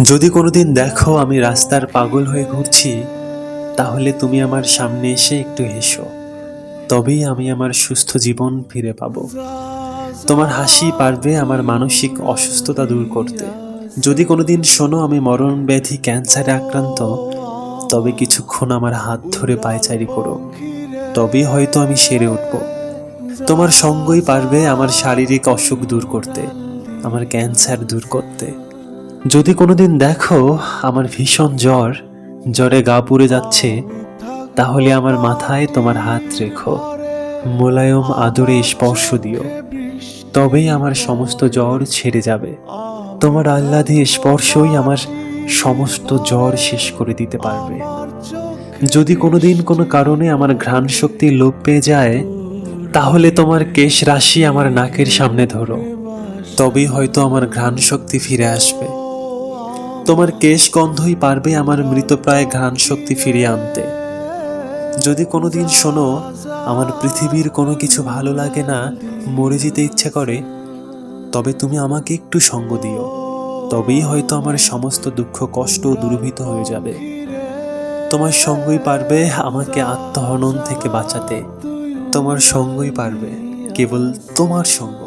যদি কোনোদিন দেখো আমি রাস্তার পাগল হয়ে ঘুরছি, তাহলে তুমি আমার সামনে এসে একটু হেসো। তবেই আমি আমার সুস্থ জীবন ফিরে পাবো। তোমার হাসি পারবে আমার মানসিক অসুস্থতা দূর করতে। যদি কোনোদিন শোনো আমি মরণ ব্যাধি ক্যান্সারে আক্রান্ত, তবে কিছুক্ষণ আমার হাত ধরে পায়চারি করো। তবেই হয়তো আমি সেরে উঠব। তোমার সঙ্গই পারবে আমার শারীরিক অসুখ দূর করতে, আমার ক্যান্সার দূর করতে। যদি কোনোদিন দেখো আমার ভীষণ জ্বর, জ্বরে গা পুড়ে যাচ্ছে, তাহলে আমার মাথায় তোমার হাত রেখো, মোলায়েম আদরে স্পর্শ দিও। তবেই আমার সমস্ত জ্বর ছেড়ে যাবে। তোমার আহ্লাদী স্পর্শই আমার সমস্ত জ্বর শেষ করে দিতে পারবে। যদি কোনোদিন কোনো কারণে আমার ঘ্রাণ শক্তি লোপ পেয়ে যায়, তাহলে তোমার কেশ রাশি আমার নাকের সামনে ধরো। তবেই হয়তো আমার ঘ্রাণ শক্তি ফিরে আসবে। তোমার কেশ গন্ধই পারবে আমার মৃতপ্রায় ঘ্রাণ শক্তি ফিরিয়ে আনতে। যদি কোনোদিন শোনো আমার পৃথিবীর কোনো কিছু ভালো লাগে না, মরে যেতে ইচ্ছে করে, তবে তুমি আমাকে একটু সঙ্গ দিও। তবেই হয়তো আমার সমস্ত দুঃখ কষ্ট দূরীভূত হয়ে যাবে। তোমার সঙ্গই পারবে আমাকে আত্মহনন থেকে বাঁচাতে। তোমার সঙ্গই পারবে, কেবল তোমার সঙ্গ।